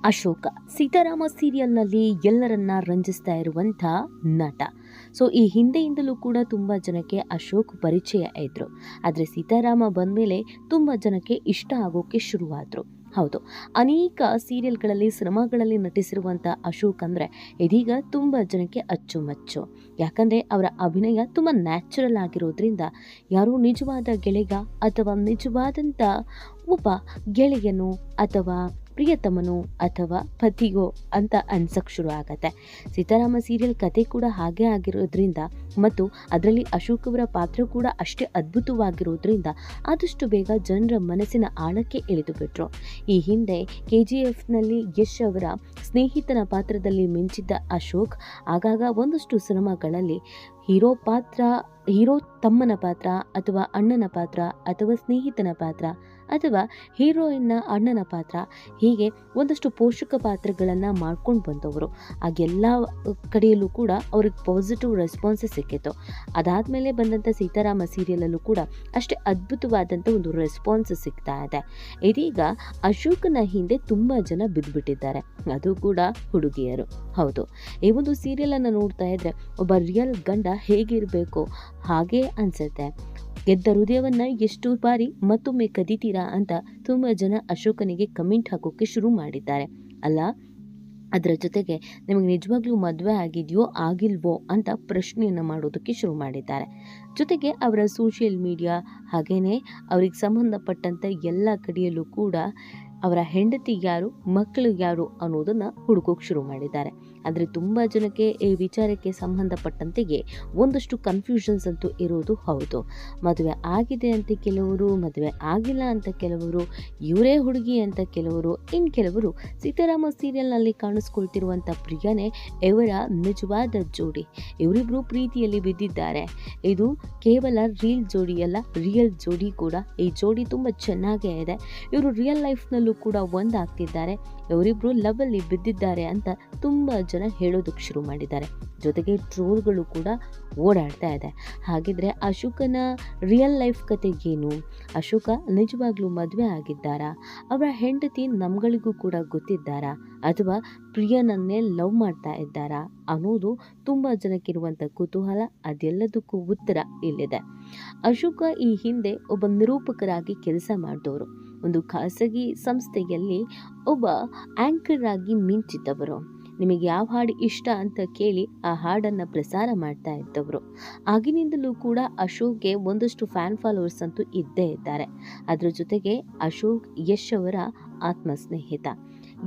ಅಶೋಕ ಸೀತಾರಾಮ ಸೀರಿಯಲ್ನಲ್ಲಿ ಎಲ್ಲರನ್ನ ರಂಜಿಸ್ತಾ ಇರುವಂಥ ನಟ. ಸೊ ಈ ಹಿಂದೆಯಿಂದಲೂ ಕೂಡ ತುಂಬ ಜನಕ್ಕೆ ಅಶೋಕ್ ಪರಿಚಯ ಇದ್ರು. ಆದರೆ ಸೀತಾರಾಮ ಬಂದಮೇಲೆ ತುಂಬ ಜನಕ್ಕೆ ಇಷ್ಟ ಆಗೋಕ್ಕೆ ಶುರುವಾದರು. ಹೌದು, ಅನೇಕ ಸೀರಿಯಲ್ಗಳಲ್ಲಿ ಸಿನಿಮಾಗಳಲ್ಲಿ ನಟಿಸಿರುವಂಥ ಅಶೋಕ್ ಅಂದರೆ ಇದೀಗ ತುಂಬ ಜನಕ್ಕೆ ಅಚ್ಚುಮೆಚ್ಚು. ಯಾಕಂದರೆ ಅವರ ಅಭಿನಯ ತುಂಬ ನ್ಯಾಚುರಲ್ ಆಗಿರೋದ್ರಿಂದ ಯಾರೋ ನಿಜವಾದ ಗೆಳೆಗ ಅಥವಾ ನಿಜವಾದಂಥ ಒಬ್ಬ ಗೆಳೆಯನು ಅಥವಾ ಪ್ರಿಯತಮನು ಅಥವಾ ಪತಿಗೋ ಅಂತ ಅನ್ಸಕ್ಕೆ ಶುರು ಆಗತ್ತೆ. ಸೀತಾರಾಮ ಸೀರಿಯಲ್ ಕತೆ ಕೂಡ ಹಾಗೆ ಆಗಿರೋದ್ರಿಂದ ಮತ್ತು ಅದರಲ್ಲಿ ಅಶೋಕ್ ಅವರ ಪಾತ್ರ ಕೂಡ ಅಷ್ಟೇ ಅದ್ಭುತವಾಗಿರೋದ್ರಿಂದ ಆದಷ್ಟು ಬೇಗ ಜನರ ಮನಸ್ಸಿನ ಆಳಕ್ಕೆ ಇಳಿದು ಬಿಟ್ರು. ಈ ಹಿಂದೆ KGFನಲ್ಲಿ ಯಶ್ ಅವರ ಸ್ನೇಹಿತನ ಪಾತ್ರದಲ್ಲಿ ಮಿಂಚಿದ್ದ ಅಶೋಕ್ ಆಗಾಗ ಒಂದಷ್ಟು ಸಿನಿಮಾಗಳಲ್ಲಿ ಹೀರೋ ತಮ್ಮನ ಪಾತ್ರ ಅಥವಾ ಅಣ್ಣನ ಪಾತ್ರ ಅಥವಾ ಸ್ನೇಹಿತನ ಪಾತ್ರ ಅಥವಾ ಹೀರೋಯಿನ್ನ ಅಣ್ಣನ ಪಾತ್ರ, ಹೀಗೆ ಒಂದಷ್ಟು ಪೋಷಕ ಪಾತ್ರಗಳನ್ನು ಮಾಡ್ಕೊಂಡು ಬಂದವರು. ಆಗೆಲ್ಲ ಕಡೆಯಲ್ಲೂ ಕೂಡ ಅವ್ರಿಗೆ ಪಾಸಿಟಿವ್ ರೆಸ್ಪಾನ್ಸಸ್ ಸಿಕ್ಕಿತ್ತು. ಅದಾದಮೇಲೆ ಬಂದಂಥ ಸೀತಾರಾಮ ಸೀರಿಯಲಲ್ಲೂ ಕೂಡ ಅಷ್ಟೇ ಅದ್ಭುತವಾದಂಥ ಒಂದು ರೆಸ್ಪಾನ್ಸ್ ಸಿಗ್ತಾ ಇದೆ. ಇದೀಗ ಅಶೋಕನ ಹಿಂದೆ ತುಂಬ ಜನ ಬಿದ್ದುಬಿಟ್ಟಿದ್ದಾರೆ, ಅದು ಕೂಡ ಹುಡುಗಿಯರು. ಹೌದು, ಈ ಒಂದು ಸೀರಿಯಲನ್ನು ನೋಡ್ತಾ ಇದ್ರೆ ಒಬ್ಬ ರಿಯಲ್ ಗಂಡ ಹೇಗಿರಬೇಕು ಹಾಗೆ ಅನ್ಸುತ್ತೆ. ಗೆದ್ದ ಹೃದಯವನ್ನ ಎಷ್ಟು ಬಾರಿ ಮತ್ತೊಮ್ಮೆ ಕದೀತೀರಾ ಅಂತ ತುಂಬ ಜನ ಅಶೋಕನಿಗೆ ಕಮೆಂಟ್ ಹಾಕೋಕೆ ಶುರು ಮಾಡಿದ್ದಾರೆ. ಅಲ್ಲ, ಅದರ ಜೊತೆಗೆ ನಿಮಗೆ ನಿಜವಾಗ್ಲೂ ಮದುವೆ ಆಗಿದೆಯೋ ಆಗಿಲ್ವೋ ಅಂತ ಪ್ರಶ್ನೆಯನ್ನು ಮಾಡೋದಕ್ಕೆ ಶುರು ಮಾಡಿದ್ದಾರೆ. ಜೊತೆಗೆ ಅವರ ಸೋಷಿಯಲ್ ಮೀಡಿಯಾ ಹಾಗೇನೆ ಅವರಿಗೆ ಸಂಬಂಧಪಟ್ಟಂಥ ಎಲ್ಲ ಕಡೆಯಲ್ಲೂ ಕೂಡ ಅವರ ಹೆಂಡತಿ ಯಾರು, ಮಕ್ಕಳು ಯಾರು ಅನ್ನೋದನ್ನು ಹುಡುಕೋಕೆ ಶುರು ಮಾಡಿದ್ದಾರೆ. ಆದರೆ ತುಂಬ ಜನಕ್ಕೆ ಈ ವಿಚಾರಕ್ಕೆ ಸಂಬಂಧಪಟ್ಟಂತೆಯೇ ಒಂದಷ್ಟು ಕನ್ಫ್ಯೂಷನ್ಸ್ ಅಂತೂ ಇರೋದು ಹೌದು. ಮದುವೆ ಆಗಿದೆ ಅಂತ ಕೆಲವರು, ಮದುವೆ ಆಗಿಲ್ಲ ಅಂತ ಕೆಲವರು, ಇವರೇ ಹುಡುಗಿ ಅಂತ ಕೆಲವರು, ಇನ್ನು ಕೆಲವರು ಸೀತಾರಾಮ ಸೀರಿಯಲ್ನಲ್ಲಿ ಕಾಣಿಸ್ಕೊಳ್ತಿರುವಂಥ ಪ್ರಿಯನೇ ಇವರ ನಿಜವಾದ ಜೋಡಿ, ಇವರಿಬ್ಬರು ಪ್ರೀತಿಯಲ್ಲಿ ಬಿದ್ದಿದ್ದಾರೆ, ಇದು ಕೇವಲ ರೀಲ್ ಜೋಡಿಯಲ್ಲ ರಿಯಲ್ ಜೋಡಿ ಕೂಡ. ಈ ಜೋಡಿ ತುಂಬ ಚೆನ್ನಾಗೇ ಇದೆ, ಇವರು ರಿಯಲ್ ಲೈಫ್ನಲ್ಲೂ ಕೂಡ ಒಂದಾಗ್ತಿದ್ದಾರೆ, ಇವರಿಬ್ರು ಲವ್ ಅಲ್ಲಿ ಬಿದ್ದಿದ್ದಾರೆ ಅಂತ ತುಂಬ ಜನ ಹೇಳೋದಕ್ಕೆ ಶುರು ಮಾಡಿದ್ದಾರೆ. ಜೊತೆಗೆ ಟ್ರೋಲ್ಗಳು ಕೂಡ ಓಡಾಡ್ತಾ ಇದೆ. ಹಾಗಿದ್ರೆ ಅಶೋಕನ ರಿಯಲ್ ಲೈಫ್ ಕತೆ ಏನು? ಅಶೋಕ ನಿಜವಾಗ್ಲೂ ಮದುವೆ ಆಗಿದ್ದಾರಾ? ಅವರ ಹೆಂಡತಿ ನಮ್ಗಳಿಗೂ ಕೂಡ ಗೊತ್ತಿದ್ದಾರಾ ಅಥವಾ ಪ್ರಿಯನನ್ನೇ ಲವ್ ಮಾಡ್ತಾ ಇದ್ದಾರಾ ಅನ್ನೋದು ತುಂಬ ಜನಕ್ಕಿರುವಂಥ ಕುತೂಹಲ. ಅದೆಲ್ಲದಕ್ಕೂ ಉತ್ತರ ಇಲ್ಲಿದೆ. ಅಶೋಕ ಈ ಹಿಂದೆ ಒಬ್ಬ ನಿರೂಪಕರಾಗಿ ಕೆಲಸ ಮಾಡಿದವರು, ಒಂದು ಖಾಸಗಿ ಸಂಸ್ಥೆಯಲ್ಲಿ ಒಬ್ಬ ಆ್ಯಂಕರ್ ಆಗಿ ಮಿಂಚಿದ್ದವರು. ನಿಮಗೆ ಯಾವ ಹಾಡು ಇಷ್ಟ ಅಂತ ಕೇಳಿ ಆ ಹಾಡನ್ನು ಪ್ರಸಾರ ಮಾಡ್ತಾ ಇದ್ದವರು. ಆಗಿನಿಂದಲೂ ಕೂಡ ಅಶೋಕ್ಗೆ ಒಂದಷ್ಟು ಫ್ಯಾನ್ ಫಾಲೋವರ್ಸ್ ಅಂತೂ ಇದ್ದೇ ಇದ್ದಾರೆ. ಅದರ ಜೊತೆಗೆ ಅಶೋಕ್ ಯಶ್ ಅವರ ಆತ್ಮ ಸ್ನೇಹಿತ.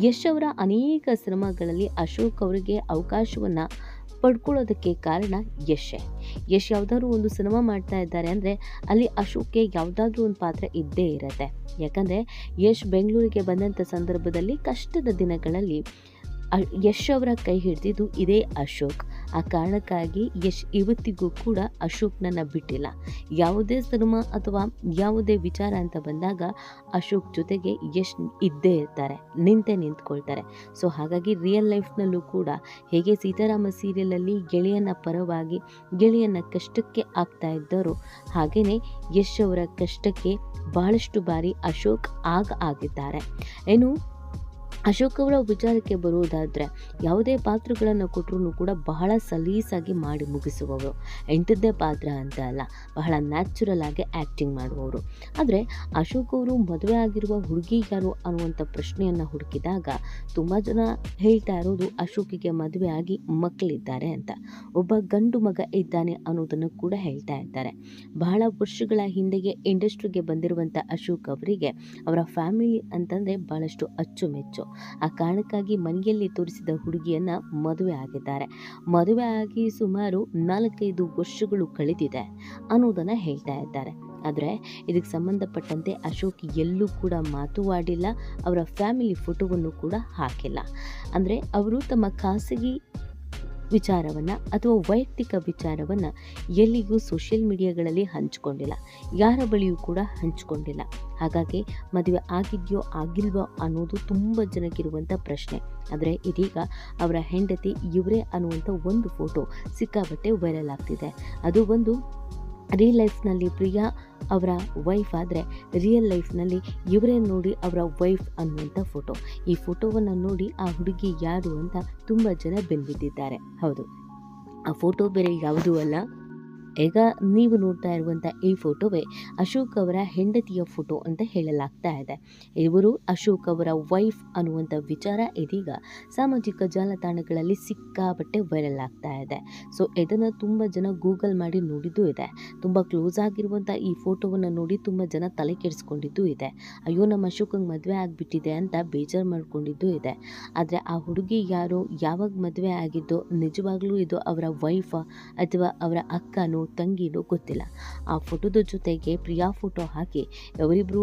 ಯಶ್ ಅವರ ಅನೇಕ ಸಿನಿಮಾಗಳಲ್ಲಿ ಅಶೋಕ್ ಅವರಿಗೆ ಅವಕಾಶವನ್ನು ಪಡ್ಕೊಳ್ಳೋದಕ್ಕೆ ಕಾರಣ ಯಶ್ ಯಾವುದಾದ್ರೂ ಒಂದು ಸಿನಿಮಾ ಮಾಡ್ತಾ ಇದ್ದಾರೆ ಅಂದರೆ ಅಲ್ಲಿ ಅಶೋಕ್ಗೆ ಯಾವುದಾದ್ರೂ ಒಂದು ಪಾತ್ರ ಇದ್ದೇ ಇರುತ್ತೆ. ಯಾಕಂದರೆ ಯಶ್ ಬೆಂಗಳೂರಿಗೆ ಬಂದಂಥ ಸಂದರ್ಭದಲ್ಲಿ ಕಷ್ಟದ ದಿನಗಳಲ್ಲಿ ಯಶ್ ಅವರ ಕೈ ಹಿಡಿದಿದ್ದು ಇದೇ ಅಶೋಕ್. ಆ ಕಾರಣಕ್ಕಾಗಿ ಯಶ್ ಇವತ್ತಿಗೂ ಕೂಡ ಅಶೋಕ್ನನ್ನು ಬಿಟ್ಟಿಲ್ಲ. ಯಾವುದೇ ಸಿನಿಮಾ ಅಥವಾ ಯಾವುದೇ ವಿಚಾರ ಅಂತ ಬಂದಾಗ ಅಶೋಕ್ ಜೊತೆಗೆ ಯಶ್ ಇದ್ದೇ ಇರ್ತಾರೆ, ನಿಂತ್ಕೊಳ್ತಾರೆ. ಸೊ ಹಾಗಾಗಿ ರಿಯಲ್ ಲೈಫ್ನಲ್ಲೂ ಕೂಡ ಹೇಗೆ ಸೀತಾರಾಮ ಸೀರಿಯಲಲ್ಲಿ ಗೆಳೆಯನ ಪರವಾಗಿ ಗೆಳೆಯನ ಕಷ್ಟಕ್ಕೆ ಆಗ್ತಾ ಇದ್ದರು, ಹಾಗೆಯೇ ಯಶ್ ಅವರ ಕಷ್ಟಕ್ಕೆ ಬಹಳಷ್ಟು ಬಾರಿ ಅಶೋಕ್ ಆಗಿದ್ದಾರೆ. ಏನು ಅಶೋಕ್ ಅವರ ವಿಚಾರಕ್ಕೆ ಬರುವುದಾದರೆ ಯಾವುದೇ ಪಾತ್ರಗಳನ್ನು ಕೊಟ್ಟರೂ ಕೂಡ ಬಹಳ ಸಲೀಸಾಗಿ ಮಾಡಿ ಮುಗಿಸುವವರು. ಎಂಥದ್ದೇ ಪಾತ್ರ ಅಂತ ಅಲ್ಲ, ಬಹಳ ನ್ಯಾಚುರಲ್ ಆಗಿ ಆ್ಯಕ್ಟಿಂಗ್ ಮಾಡುವವರು. ಆದರೆ ಅಶೋಕ್ ಅವರು ಮದುವೆ ಆಗಿರುವ ಹುಡುಗಿ ಯಾರು ಅನ್ನುವಂಥ ಪ್ರಶ್ನೆಯನ್ನು ಹುಡುಕಿದಾಗ ತುಂಬ ಜನ ಹೇಳ್ತಾ ಇರೋದು ಅಶೋಕಿಗೆ ಮದುವೆ ಆಗಿ ಮಕ್ಕಳಿದ್ದಾರೆ ಅಂತ, ಒಬ್ಬ ಗಂಡು ಮಗ ಇದ್ದಾನೆ ಅನ್ನೋದನ್ನು ಕೂಡ ಹೇಳ್ತಾ ಇದ್ದಾರೆ. ಬಹಳ ವರ್ಷಗಳ ಹಿಂದೆಗೆ ಇಂಡಸ್ಟ್ರಿಗೆ ಬಂದಿರುವಂಥ ಅಶೋಕ್ ಅವರಿಗೆ ಅವರ ಫ್ಯಾಮಿಲಿ ಅಂತಂದರೆ ಬಹಳಷ್ಟು ಅಚ್ಚುಮೆಚ್ಚು. ಆ ಕಾರಣಕ್ಕಾಗಿ ಮನೆಯಲ್ಲಿ ತೋರಿಸಿದ ಹುಡುಗಿಯನ್ನ ಮದುವೆ ಆಗಿದ್ದಾರೆ. ಮದುವೆ ಆಗಿ ಸುಮಾರು 4-5 ವರ್ಷಗಳು ಕಳೆದಿದೆ ಅನ್ನೋದನ್ನು ಹೇಳ್ತಾ ಇದ್ದಾರೆ. ಆದರೆ ಇದಕ್ಕೆ ಸಂಬಂಧಪಟ್ಟಂತೆ ಅಶೋಕ್ ಎಲ್ಲೂ ಕೂಡ ಮಾತು ಆಡಿಲ್ಲ, ಅವರ ಫ್ಯಾಮಿಲಿ ಫೋಟೋವನ್ನು ಕೂಡ ಹಾಕಿಲ್ಲ. ಅಂದರೆ ಅವರು ತಮ್ಮ ಖಾಸಗಿ ವಿಚಾರವನ್ನು ಅಥವಾ ವೈಯಕ್ತಿಕ ವಿಚಾರವನ್ನು ಎಲ್ಲಿಗೂ ಸೋಷಿಯಲ್ ಮೀಡಿಯಾಗಳಲ್ಲಿ ಹಂಚಿಕೊಂಡಿಲ್ಲ, ಯಾರ ಬಳಿಯೂ ಕೂಡ ಹಂಚಿಕೊಂಡಿಲ್ಲ. ಹಾಗಾಗಿ ಮದುವೆ ಆಗಿದೆಯೋ ಆಗಿಲ್ವೋ ಅನ್ನೋದು ತುಂಬ ಜನಕ್ಕಿರುವಂಥ ಪ್ರಶ್ನೆ. ಆದರೆ ಇದೀಗ ಅವರ ಹೆಂಡತಿ ಇವರೇ ಅನ್ನುವಂಥ ಒಂದು ಫೋಟೋ ಸಿಕ್ಕಾಬಟ್ಟೆ ವೈರಲ್ ಆಗ್ತಿದೆ. ಅದು ಒಂದು ರಿಯಲ್ ಲೈಫ್ನಲ್ಲಿ ಪ್ರಿಯಾ ಅವರ ವೈಫ್ ಆದರೆ ರಿಯಲ್ ಲೈಫ್ನಲ್ಲಿ ಇವರೇ ನೋಡಿ ಅವರ ವೈಫ್ ಅನ್ನುವಂಥ ಫೋಟೋ. ಈ ಫೋಟೋವನ್ನು ನೋಡಿ ಆ ಹುಡುಗಿ ಯಾರು ಅಂತ ತುಂಬ ಜನ ಬೆಂಬಿದ್ದಿದ್ದಾರೆ. ಹೌದು, ಆ ಫೋಟೋ ಬೇರೆ ಯಾವುದೂ ಅಲ್ಲ, ಈಗ ನೀವು ನೋಡ್ತಾ ಇರುವಂಥ ಈ ಫೋಟೋವೇ ಅಶೋಕ್ ಅವರ ಹೆಂಡತಿಯ ಫೋಟೋ ಅಂತ ಹೇಳಲಾಗ್ತಾ ಇದೆ. ಇವರು ಅಶೋಕ್ ಅವರ ವೈಫ್ ಅನ್ನುವಂಥ ವಿಚಾರ ಇದೀಗ ಸಾಮಾಜಿಕ ಜಾಲತಾಣಗಳಲ್ಲಿ ಸಿಕ್ಕಾಪಟ್ಟೆ ವೈರಲ್ ಆಗ್ತಾ ಇದೆ. ಸೊ ಇದನ್ನು ತುಂಬ ಜನ ಗೂಗಲ್ ಮಾಡಿ ನೋಡಿದ್ದೂ ಇದೆ. ತುಂಬ ಕ್ಲೋಸ್ ಆಗಿರುವಂಥ ಈ ಫೋಟೋವನ್ನು ನೋಡಿ ತುಂಬ ಜನ ತಲೆ ಕೆಡಿಸ್ಕೊಂಡಿದ್ದೂ ಇದೆ. ಅಯ್ಯೋ, ನಮ್ಮ ಅಶೋಕಂಗೆ ಮದುವೆ ಆಗಿಬಿಟ್ಟಿದೆ ಅಂತ ಬೇಜಾರು ಮಾಡ್ಕೊಂಡಿದ್ದೂ ಇದೆ. ಆದರೆ ಆ ಹುಡುಗಿ ಯಾರೋ, ಯಾವಾಗ ಮದುವೆ ಆಗಿದ್ದೋ, ನಿಜವಾಗ್ಲೂ ಇದು ಅವರ ವೈಫ್ ಅಥವಾ ಅವರ ಅಕ್ಕನೋ ತಂಗಿನೋ ಗೊತ್ತಿಲ್ಲ. ಆ ಫೋಟೋದ ಜೊತೆಗೆ ಪ್ರಿಯಾ ಫೋಟೋ ಹಾಕಿ ಅವರಿಬ್ಬರು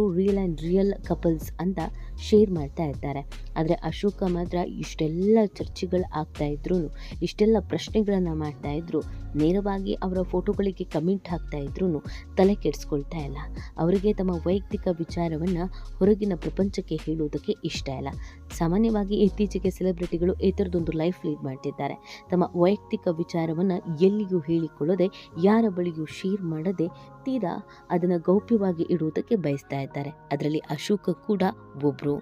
ರಿಯಲ್ ಕಪಲ್ಸ್ ಅಂತ ಶೇರ್ ಮಾಡ್ತಾ ಇದ್ದಾರೆ. ಆದರೆ ಅಶೋಕ ಮಾತ್ರ ಇಷ್ಟೆಲ್ಲ ಚರ್ಚೆಗಳು ಆಗ್ತಾ ಇದ್ರು, ಇಷ್ಟೆಲ್ಲ ಪ್ರಶ್ನೆಗಳನ್ನು ಮಾಡ್ತಾ ಇದ್ರು, ನೇರವಾಗಿ ಅವರ ಫೋಟೋಗಳಿಗೆ ಕಮೆಂಟ್ ಹಾಕ್ತಾ ಇದ್ರು ತಲೆ ಕೆಡಿಸ್ಕೊಳ್ತಾ ಇಲ್ಲ. ಅವರಿಗೆ ತಮ್ಮ ವೈಯಕ್ತಿಕ ವಿಚಾರವನ್ನು ಹೊರಗಿನ ಪ್ರಪಂಚಕ್ಕೆ ಹೇಳೋದಕ್ಕೆ ಇಷ್ಟ ಇಲ್ಲ. ಸಾಮಾನ್ಯವಾಗಿ ಇತ್ತೀಚೆಗೆ ಸೆಲೆಬ್ರಿಟಿಗಳು ಈ ಥರದೊಂದು ಲೈಫ್ ಲೀಡ್ ಮಾಡ್ತಿದ್ದಾರೆ. ತಮ್ಮ ವೈಯಕ್ತಿಕ ವಿಚಾರವನ್ನು ಎಲ್ಲಿಯೂ ಹೇಳಿಕೊಳ್ಳದೆ, ಯಾರ ಬಳಿಯೂ ಶೇರ್ ಮಾಡದೆ ತೀರಾ ಅದನ್ನು ಗೌಪ್ಯವಾಗಿ ಇಡುವುದಕ್ಕೆ ಬಯಸ್ತಾ ಇದ್ದಾರೆ. ಅದರಲ್ಲಿ ಅಶೋಕ ಕೂಡ ಒಬ್ಬರು.